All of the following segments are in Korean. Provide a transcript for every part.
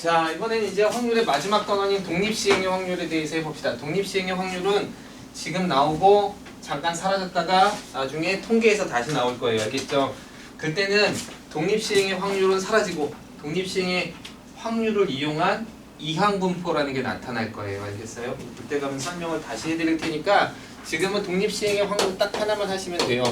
자, 이번에는 이제 확률의 마지막 단원인 독립시행의 확률에 대해서 해봅시다. 독립시행의 확률은 지금 나오고 잠깐 사라졌다가 나중에 통계에서 다시 나올 거예요. 알겠죠? 그때는 독립시행의 확률은 사라지고 독립시행의 확률을 이용한 이항분포라는 게 나타날 거예요. 알겠어요? 그때 가면 설명을 다시 해드릴 테니까 지금은 독립시행의 확률 딱 하나만 하시면 돼요.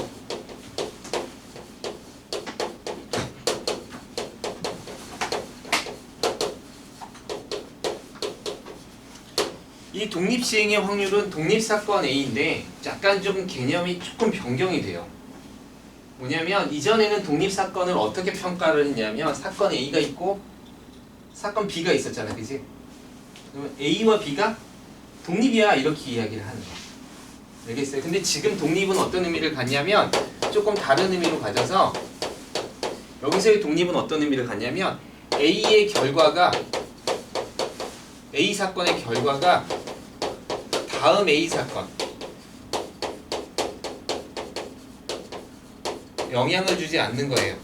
이 독립시행의 확률은 독립사건 A인데 약간 좀 개념이 조금 변경이 돼요. 뭐냐면 이전에는 독립사건을 어떻게 평가를 했냐면 사건 A가 있고 사건 B가 있었잖아, 그치? 그러면 A와 B가 독립이야 이렇게 이야기를 하는 거야. 알겠어요? 근데 지금 독립은 어떤 의미를 갖냐면 조금 다른 의미로 가져서 여기서의 독립은 어떤 의미를 갖냐면 A의 결과가 A 사건의 결과가 다음 A 사건 영향을 주지 않는 거예요.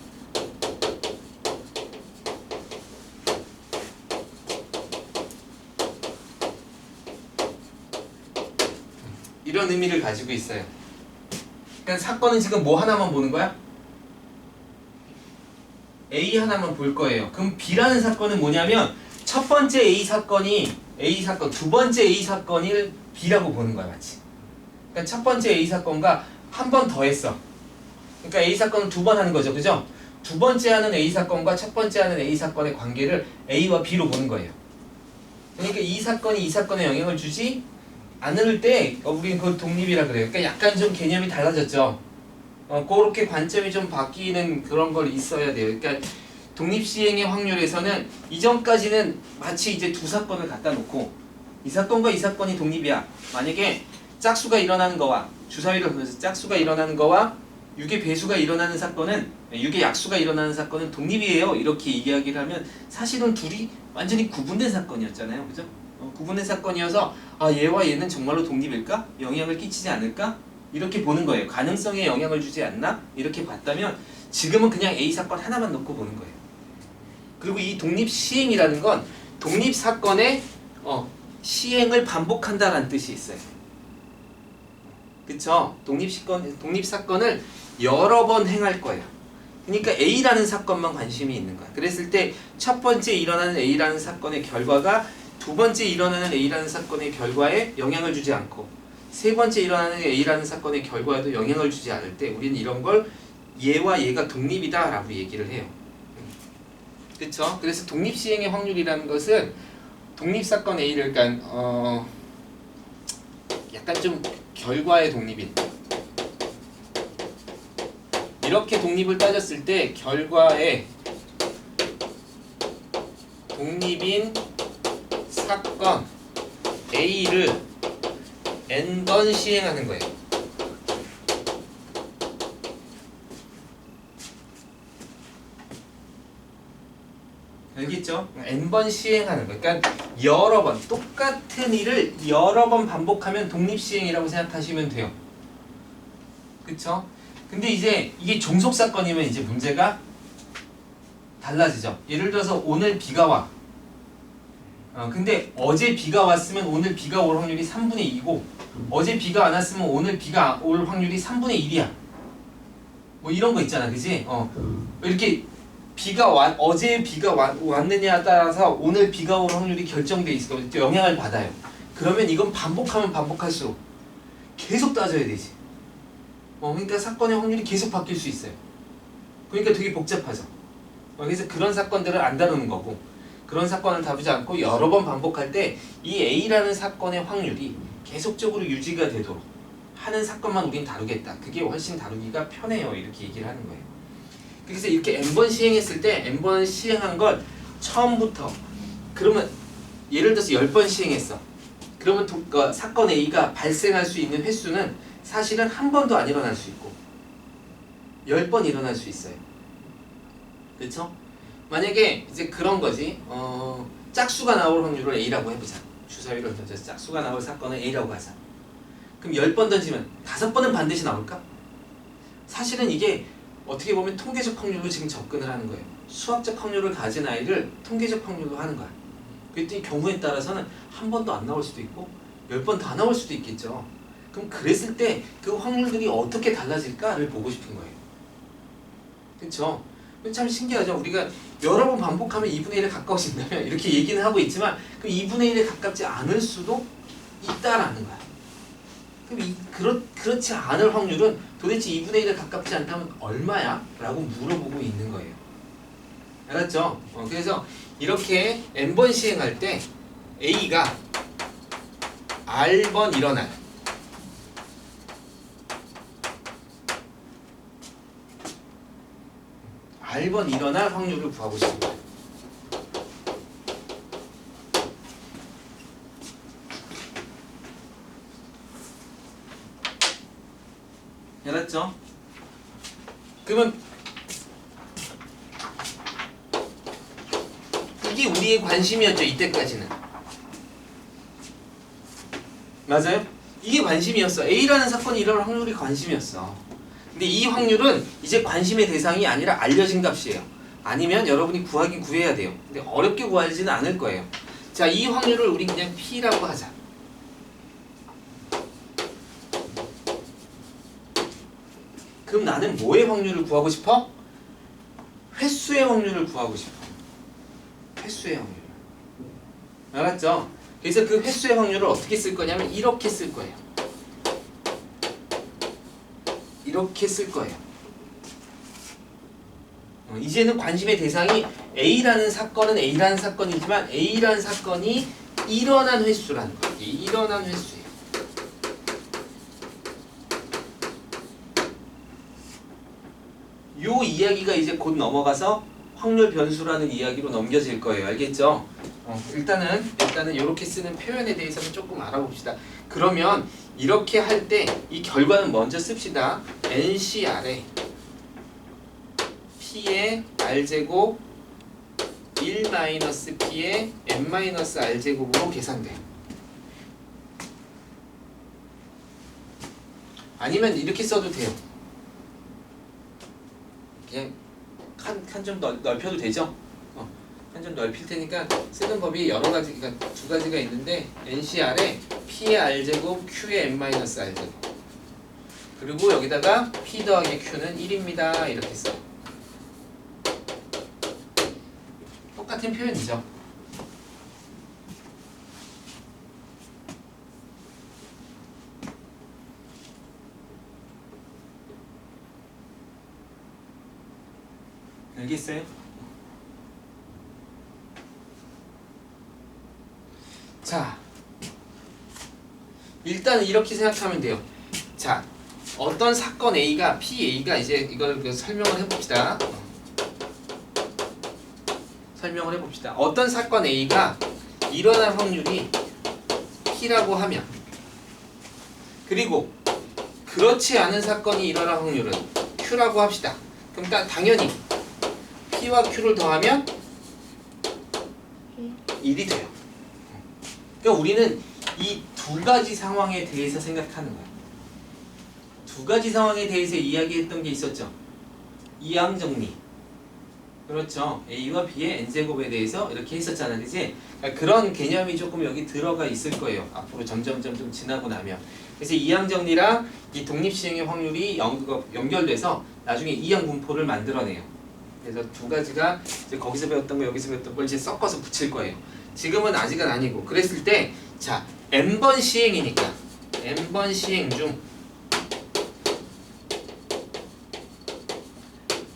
이런 의미를 가지고 있어요. 그러니까 사건은 지금 뭐 하나만 보는 거야? A 하나만 볼 거예요. 그럼 B라는 사건은 뭐냐면 첫 번째 A 사건이 A 사건, 두 번째 A 사건을 B라고 보는 거야, 마치. 그러니까 첫 번째 A 사건과 한 번 더 했어. 그러니까 A 사건은 두 번 하는 거죠, 그죠? 두 번째 하는 A 사건과 첫 번째 하는 A 사건의 관계를 A와 B로 보는 거예요. 그러니까 이 사건이 이 사건에 영향을 주지 않을 때 우리는 그걸 독립이라 그래요. 그러니까 약간 좀 개념이 달라졌죠. 그렇게 관점이 좀 바뀌는 그런 걸 있어야 돼요. 그러니까 독립시행의 확률에서는 이전까지는 마치 이제 두 사건을 갖다 놓고 이 사건과 이 사건이 독립이야. 만약에 짝수가 일어나는 거와 주사위를 돌려서 짝수가 일어나는 거와 6의 배수가 일어나는 사건은 6의 약수가 일어나는 사건은 독립이에요. 이렇게 이야기를 하면 사실은 둘이 완전히 구분된 사건이었잖아요. 그죠? 구분된 사건이어서 아 얘와 얘는 정말로 독립일까? 영향을 끼치지 않을까? 이렇게 보는 거예요. 가능성에 영향을 주지 않나? 이렇게 봤다면 지금은 그냥 A 사건 하나만 놓고 보는 거예요. 그리고 이 독립시행이라는 건 독립사건의 시행을 반복한다라는 뜻이 있어요. 그쵸? 독립사건을 여러 번 행할 거예요. 그러니까 A라는 사건만 관심이 있는 거야. 그랬을 때 첫 번째 일어나는 A라는 사건의 결과가 두 번째 일어나는 A라는 사건의 결과에 영향을 주지 않고 세 번째 일어나는 A라는 사건의 결과에도 영향을 주지 않을 때 우리는 이런 걸 얘와 얘가 독립이다 라고 얘기를 해요. 그쵸? 그래서 독립시행의 확률이라는 것은 독립사건 A를 그러니까 약간 좀 결과의 독립인 이렇게 독립을 따졌을 때 결과의 독립인 사건 A를 n번 시행하는 거예요. 알겠죠? n번 시행하는 거예요. 그러니까 여러 번 똑같은 일을 여러 번 반복하면 독립시행이라고 생각하시면 돼요. 그쵸? 근데 이제 이게 종속사건이면 이제 문제가 달라지죠. 예를 들어서 오늘 비가 와. 근데 어제 비가 왔으면 오늘 비가 올 확률이 3분의 2고 어제 비가 안 왔으면 오늘 비가 올 확률이 3분의 1이야. 뭐 이런 거 있잖아, 그지? 이렇게 어제 비가 왔느냐에 따라서 오늘 비가 올 확률이 결정돼 있어. 영향을 받아요. 그러면 이건 반복하면 반복할수록 계속 따져야 되지. 그러니까 사건의 확률이 계속 바뀔 수 있어요. 그러니까 되게 복잡하죠. 그래서 그런 사건들을 안 다루는 거고 그런 사건을 다루지 않고 여러 번 반복할 때 이 A라는 사건의 확률이 계속적으로 유지가 되도록 하는 사건만 우린 다루겠다. 그게 훨씬 다루기가 편해요. 이렇게 얘기를 하는 거예요. 그래서 이렇게 n번 시행했을 때 n번 시행한 걸 처음부터 그러면 예를 들어서 10번 시행했어. 그러면 사건 A가 발생할 수 있는 횟수는 사실은 한 번도 안 일어날 수 있고 10번 일어날 수 있어요. 그렇죠? 만약에 이제 그런 거지. 짝수가 나올 확률을 A라고 해보자. 주사위를 던져서 짝수가 나올 사건을 A라고 하자. 그럼 10번 던지면 5번은 반드시 나올까? 사실은 이게 어떻게 보면 통계적 확률로 지금 접근을 하는 거예요. 수학적 확률을 가진 아이를 통계적 확률로 하는 거야. 그때 경우에 따라서는 한 번도 안 나올 수도 있고 10번 다 나올 수도 있겠죠. 그럼 그랬을 때 그 확률들이 어떻게 달라질까를 보고 싶은 거예요. 그렇죠? 참 신기하죠. 우리가 여러 번 반복하면 2분의 1에 가까워진다면 이렇게 얘기는 하고 있지만 그 2분의 1에 가깝지 않을 수도 있다라는 거야. 그럼 그렇지 않을 확률은 도대체 2분의 1에 가깝지 않다면 얼마야? 라고 물어보고 있는 거예요. 알았죠? 그래서 이렇게 n번 시행할 때 A가 R번 일어날 R번 일어날 확률을 구하고 싶은 거예요. 알았죠? 그러면 이게 우리의 관심이었죠. 이때까지는. 맞아요? 이게 관심이었어. A라는 사건이 일어날 확률이 관심이었어. 근데 이 확률은 이제 관심의 대상이 아니라 알려진 값이에요. 아니면 여러분이 구하긴 구해야 돼요. 근데 어렵게 구하지는 않을 거예요. 자, 이 확률을 우리 그냥 P라고 하자. 그럼 나는 뭐의 확률을 구하고 싶어? 횟수의 확률을 구하고 싶어. 횟수의 확률. 알았죠? 그래서 그 횟수의 확률을 어떻게 쓸 거냐면 이렇게 쓸 거예요. 이렇게 쓸 거예요. 이제는 관심의 대상이 A라는 사건은 A라는 사건이지만 A라는 사건이 일어난 횟수라는 거예요. 일어난 횟수예요. 요 이야기가 이제 곧 넘어가서 확률 변수라는 이야기로 넘겨질 거예요. 알겠죠? 일단은 이렇게 쓰는 표현에 대해서는 조금 알아봅시다. 그러면 이렇게 할 때 이 결과는 먼저 씁시다. NCR에 P의 R제곱 1-P의 n-R제곱으로 계산돼. 아니면 이렇게 써도 돼요. 그냥 칸 좀 넓혀도 되죠? 칸 좀 넓힐 테니까 쓰는 법이 여러 가지, 그러니까 두 가지가 있는데 NCR에 P의 R제곱 Q의 n-R제곱 그리고 여기다가 P 더하기 Q는 1입니다. 이렇게 써. 똑같은 표현이죠. 알겠어요? 자, 일단 이렇게 생각하면 돼요. 자, 어떤 사건 A가 PA가 이제 이걸 설명을 해봅시다. 설명을 해봅시다. 어떤 사건 A가 일어날 확률이 P라고 하면 그리고 그렇지 않은 사건이 일어날 확률은 Q라고 합시다. 그럼 당연히 P와 Q를 더하면 1이 돼요. 그러니까 우리는 이 두 가지 상황에 대해서 생각하는 거야. 두 가지 상황에 대해서 이야기했던 게 있었죠. 이항정리. 그렇죠. A와 B의 n제곱에 대해서 이렇게 했었잖아. 그치? 그러니까 그런 개념이 조금 여기 들어가 있을 거예요. 앞으로 점점 좀 지나고 나면. 그래서 이항정리랑 이 독립시행의 확률이 연결돼서 나중에 이항분포를 만들어내요. 그래서 두 가지가 이제 거기서 배웠던 거 여기서 배웠던 걸 이제 섞어서 붙일 거예요. 지금은 아직은 아니고 그랬을 때 자 n번 시행이니까 n번 시행 중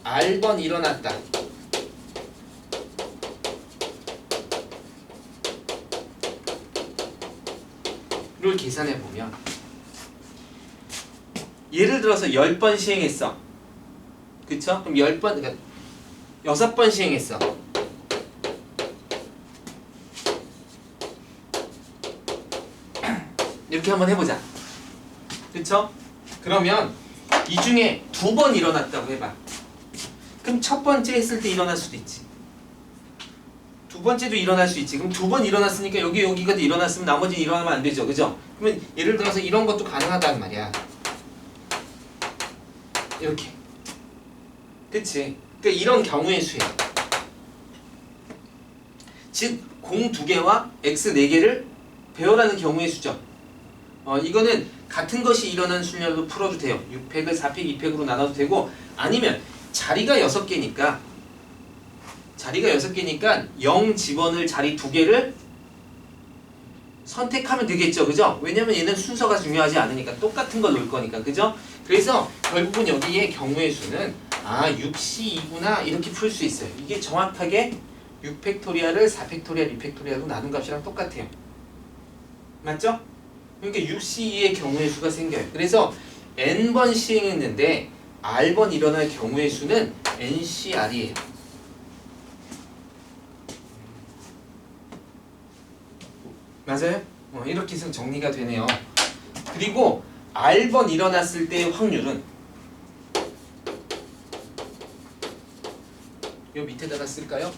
R번 일어났다. 를 계산해 보면 예를 들어서 10번 시행했어. 그쵸? 그럼 10번 그러니까 6번 시행했어. 이렇게 한번 해보자. 그쵸? 그러면 이 중에 2번 일어났다고 해봐. 그럼 첫 번째 했을 때 일어날 수도 있지. 두 번째도 일어날 수 있지. 그럼 2번 일어났으니까 여기가 일어났으면 나머지는 일어나면 안 되죠. 그죠? 그러면 예를 들어서 이런 것도 가능하단 말이야. 이렇게. 그치? 그러니까 이런 경우의 수야. 즉, 공 2개와 x 4개를 배열하는 경우의 수죠. 이거는 같은 것이 일어난 순열로 풀어도 돼요. 6팩을 4팩, 2팩으로 나눠도 되고, 아니면 자리가 6개니까 0 집어넣을 자리 2개를 선택하면 되겠죠. 그죠? 왜냐면 얘는 순서가 중요하지 않으니까 똑같은 걸 놓을 거니까. 그죠? 그래서 결국은 여기에 경우의 수는 6C2구나 이렇게 풀 수 있어요. 이게 정확하게 6팩토리얼을 4팩토리얼, 2팩토리얼로 나눈 값이랑 똑같아요. 맞죠? 그러니까 6C2의 경우의 수가 생겨요. 그래서 n번 시행했는데 r번 일어날 경우의 수는 NCR이에요. 맞아요? 이렇게 해서 정리가 되네요. 그리고 r번 일어났을 때의 확률은 요 밑에다가 쓸까요?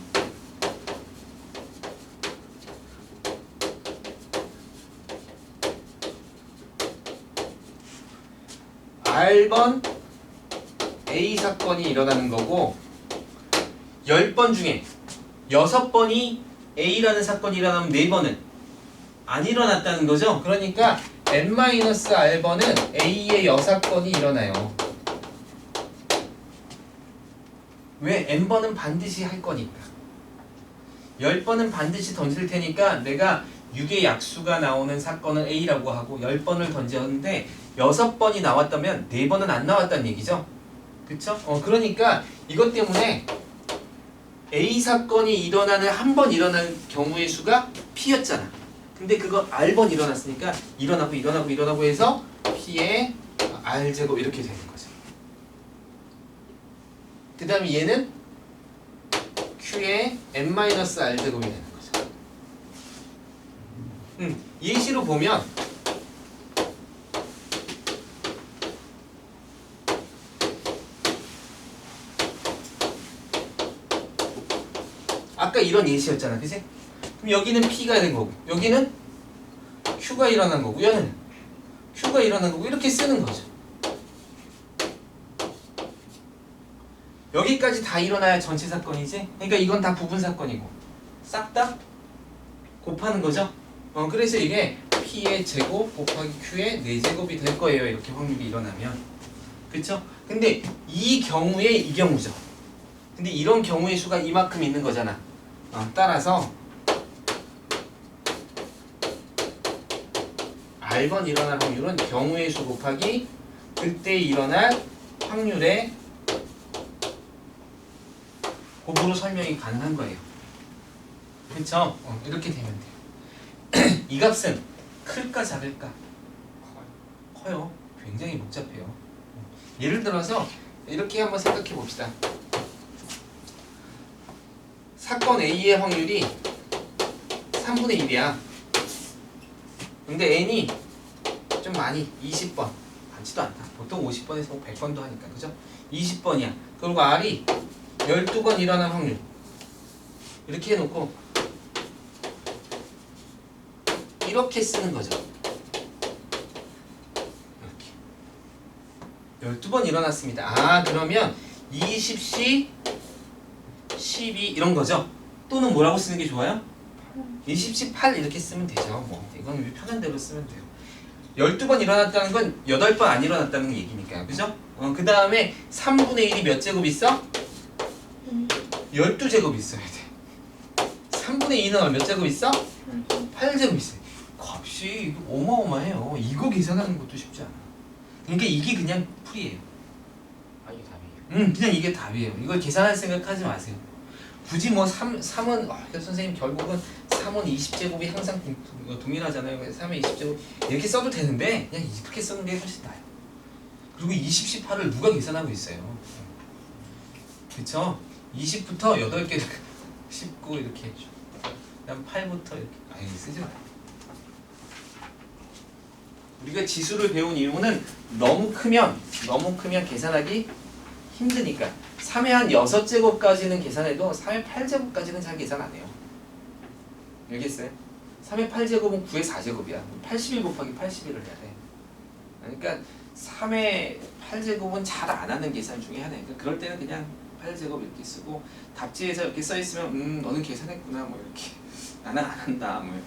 r번 A 사건이 일어나는 거고 10번 중에 6번이 A라는 사건이 일어나면 4번은 안 일어났다는 거죠. 그러니까 n-r번은 A의 여사건이 일어나요. 왜? n번은 반드시 할 거니까. 10번은 반드시 던질 테니까 내가 6의 약수가 나오는 사건을 A라고 하고 10번을 던졌는데 6번이 나왔다면 4번은 안 나왔다는 얘기죠. 그쵸? 그러니까 이것 때문에 A 사건이 일어나는 한 번 일어나는 경우의 수가 P였잖아. 근데 그거 R번 일어났으니까 일어나고 해서 P의 R제곱 이렇게 되는 거죠. 그 다음에 얘는 Q의 n-R제곱이 되는 거죠. 예시로 보면 아까 이런 예시였잖아. 그치? 그럼 여기는 P가 된 거고 여기는 Q가 일어난 거고 얘는 Q가 일어난 거고 이렇게 쓰는 거죠. 여기까지 다 일어나야 전체 사건이지. 그러니까 이건 다 부분 사건이고 싹 다 곱하는 거죠. 그래서 이게 P의 제곱 곱하기 Q의 4제곱이 될 거예요. 이렇게 확률이 일어나면. 그쵸? 근데 이 경우에 이 경우죠. 근데 이런 경우의 수가 이만큼 있는 거잖아. 따라서 R번 일어날 확률은 경우의 수 곱하기 그때 일어날 확률의 곱으로 설명이 가능한 거예요. 그쵸? 이렇게 되면 돼요. 이 값은 클까 작을까? 커요. 굉장히 복잡해요. 예를 들어서 이렇게 한번 생각해 봅시다. 사건 A의 확률이 3분의 1이야. 근데 N이 좀 많이 20번 많지도 않다. 보통 50번에서 100번도 하니까. 그죠? 20번이야. 그리고 R이 12번 일어난 확률 이렇게 해놓고 이렇게 쓰는 거죠. 이렇게 12번 일어났습니다. 그러면 20시 12 이런 거죠. 또는 뭐라고 쓰는 게 좋아요? 20시 8 이렇게 쓰면 되죠. 이건 편한 대로 쓰면 돼요. 12번 일어났다는 건 8번 안 일어났다는 얘기니까요. 그죠? 그 다음에 3분의 1이 몇 제곱 있어? 12제곱 있어야 돼. 3분의 2는 몇 제곱 있어? 8제곱 있어요. 값이 어마어마해요. 이거 계산하는 것도 쉽지 않아. 그러니까 이게 그냥 풀이에요. 이게 답이에요. 그냥 이게 답이에요. 이걸 계산할 생각하지 마세요. 굳이 3은 선생님 결국은 3은 20제곱이 항상 동일하잖아요. 3은 20제곱 이렇게 써도 되는데 그냥 이렇게 쓰는 게 훨씬 나아요. 그리고 20, 18을 누가 계산하고 있어요. 그쵸? 20부터 8개 19 이렇게 그다음 8부터 이렇게 쓰지 마요. 우리가 지수를 배운 이유는 너무 크면 계산하기 힘드니까 3의 한 6제곱까지는 계산해도 3의 8제곱까지는 잘 계산 안 해요. 알겠어요? 3의 8제곱은 9의 4제곱이야. 81 곱하기 81을 해야 돼. 그러니까 3의 8제곱은 잘 안 하는 계산 중에 하나예요. 그러니까 그럴 때는 그냥 8제곱 이렇게 쓰고 답지에서 이렇게 써있으면 너는 계산했구나 뭐 이렇게 나는 안 한다. 뭐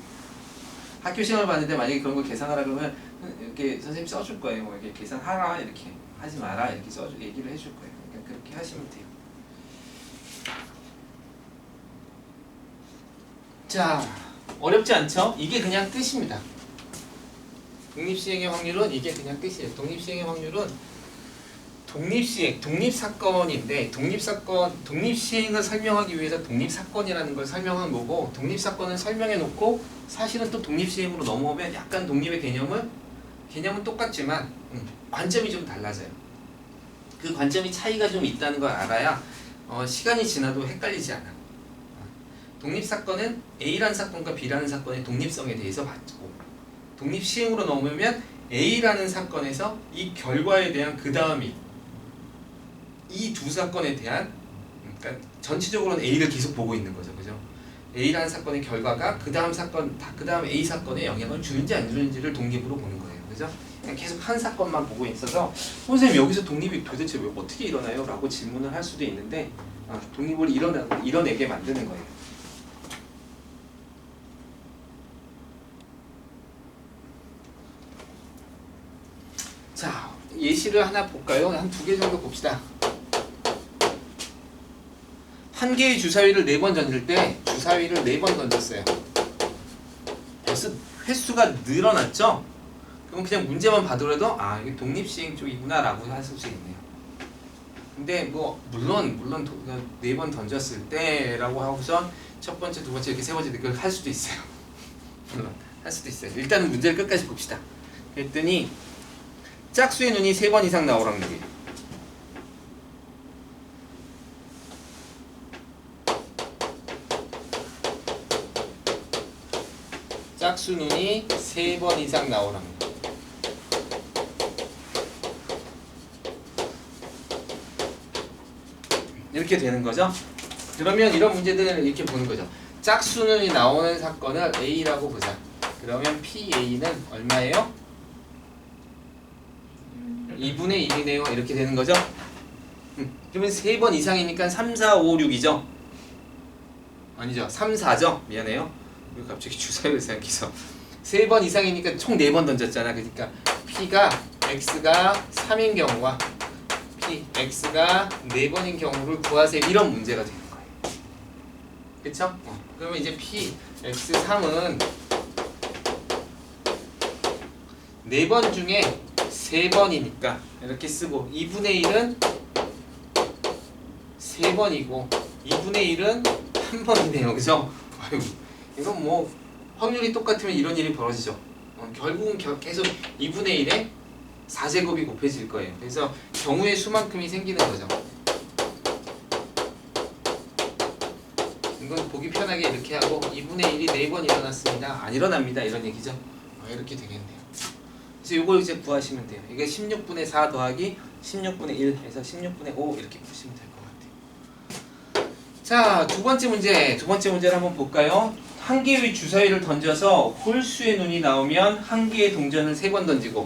학교 시험을 봤는데 만약에 그런 거 계산하라 그러면 이렇게 선생님 써줄 거예요. 뭐 이렇게 계산하라 이렇게 하지 마라 이렇게 얘기를 해줄 거예요. 그러니까 그렇게 하시면 돼요. 자, 어렵지 않죠? 이게 그냥 뜻입니다. 독립시행의 확률은 이게 그냥 뜻이에요. 독립시행의 확률은 독립시행, 독립사건인데 독립시행을 설명하기 위해서 독립사건이라는 걸 설명한 거고 독립사건을 설명해 놓고 사실은 또 독립시행으로 넘어오면 약간 독립의 개념은 똑같지만 관점이 좀 달라져요. 그 관점이 차이가 좀 있다는 걸 알아야 시간이 지나도 헷갈리지 않아. 독립사건은 A라는 사건과 B라는 사건의 독립성에 대해서 봤고 독립시행으로 넘으면 A라는 사건에서 이 결과에 대한 그 다음이 이 두 사건에 대한 그러니까 전체적으로는 A를 계속 보고 있는 거죠. 그죠? A라는 사건의 결과가 그 다음 사건, 그 다음 A 사건에 영향을 주는지 안 주는지를 독립으로 보는 거예요. 그죠? 그냥 계속 한 사건만 보고 있어서 선생님 여기서 독립이 도대체 왜 어떻게 일어나요? 라고 질문을 할 수도 있는데 독립을 이뤄내게 만드는 거예요. 자, 예시를 하나 볼까요? 한 2개 정도 봅시다. 한 개의 주사위를 4번 던질 때 주사위를 4번 던졌어요. 벌써 횟수가 늘어났죠? 그럼 그냥 문제만 봐더라도 이게 독립시행 쪽이구나 라고 하실 수 있네요. 근데 뭐 물론 4번 던졌을 때라고 하고서 첫 번째, 두 번째 이렇게 세 번째 이렇게 할 수도 있어요. 물론 할 수도 있어요. 일단은 문제를 끝까지 봅시다. 그랬더니 짝수의 눈이 3번 이상 나올 확률이 짝수 눈이 3번 이상 나올 확률 이렇게 되는 거죠. 그러면 이런 문제들을 이렇게 보는 거죠. 짝수 눈이 나오는 사건을 A라고 보자. 그러면 PA는 얼마예요? 2분의 1이네요. 이렇게 되는 거죠. 그러면 3번 이상이니까 3, 4, 5, 6이죠. 아니죠. 3, 4죠. 미안해요. 왜 갑자기 주사위를 생각해서 3번 이상이니까 총 4번 던졌잖아. 그러니까 P가 X가 3인 경우와 X가 4번인 경우를 구하세요. 이런 문제가 되는 거예요. 그쵸? 그러면 이제 PX3은 4번 중에 3번이니까 이렇게 쓰고 2분의 1은 3번이고 2분의 1은 1번이네요. 그죠? 아유, 이건 뭐 확률이 똑같으면 이런 일이 벌어지죠. 결국은 계속 2분의 1에 4제곱이 곱해질 거예요. 그래서 경우의 수만큼이 생기는 거죠. 이건 보기 편하게 이렇게 하고 2분의 1이 4번 일어났습니다. 안 일어납니다. 이런 얘기죠. 이렇게 되겠네요. 그래서 이걸 이제 구하시면 돼요. 이게 16분의 4 더하기 16분의 1 해서 16분의 5 이렇게 푸시면 될 것 같아요. 자, 두 번째 문제를 한번 볼까요? 한 개의 주사위를 던져서 홀수의 눈이 나오면 한 개의 동전을 3번 던지고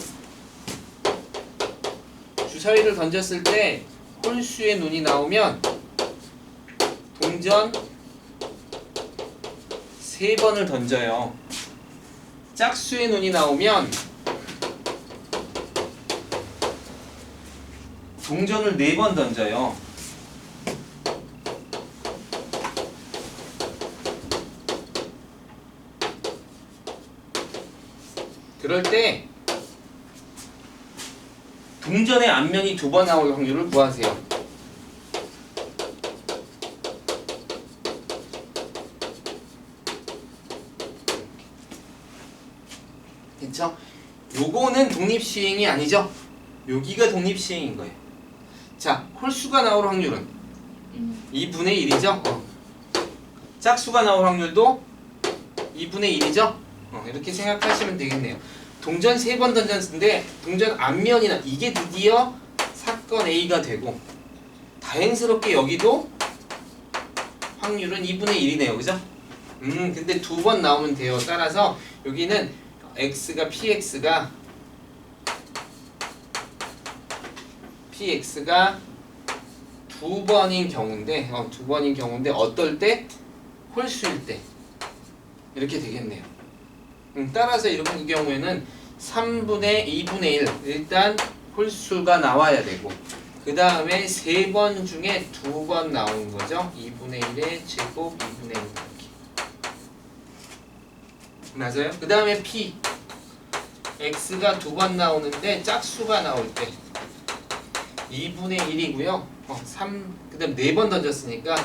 주사위를 던졌을 때 홀수의 눈이 나오면 동전 3번을 던져요. 짝수의 눈이 나오면 동전을 4번 던져요. 그럴 때 동전의 앞면이 2번 나올 확률을 구하세요. 그쵸? 요거는 독립시행이 아니죠? 여기가 독립시행인 거예요. 자, 홀수가 나올 확률은 2분의 1이죠? 짝수가 나올 확률도 2분의 1이죠? 이렇게 생각하시면 되겠네요. 동전 3번 던졌는데 동전 앞면이나 이게 드디어 사건 A가 되고 다행스럽게 여기도 확률은 2분의 1이네요. 그죠? 근데 2번 나오면 돼요. 따라서 여기는 PX가 2번인 경우인데 어떨 때? 홀수일 때. 이렇게 되겠네요. 따라서 이런 경우에는 3분의 2분의 1 일단 홀수가 나와야 되고 그 다음에 3번 중에 2번 나온 거죠. 2분의 1의 제곱 2분의 1 이렇게. 맞아요? 그 다음에 P X가 2번 나오는데 짝수가 나올 때 2분의 1이고요. 3, 그 다음 4번 던졌으니까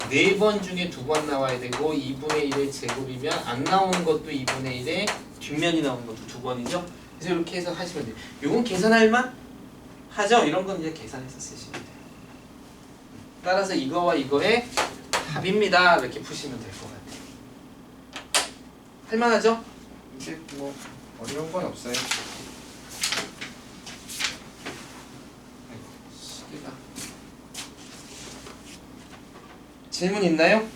4번 중에 2번 나와야 되고 2분의 1의 제곱이면 안 나오는 것도 2분의 1의 뒷면이 나오는 것도 2번이죠. 그래서 이렇게 해서 하시면 돼요. 요건 계산할 만 하죠? 이런 건 이제 계산해서 쓰시면 돼요. 따라서 이거와 이거의 합입니다. 이렇게 푸시면 될 것 같아요. 할만하죠? 이제 뭐 어려운 건 없어요. 시계가. 질문 있나요?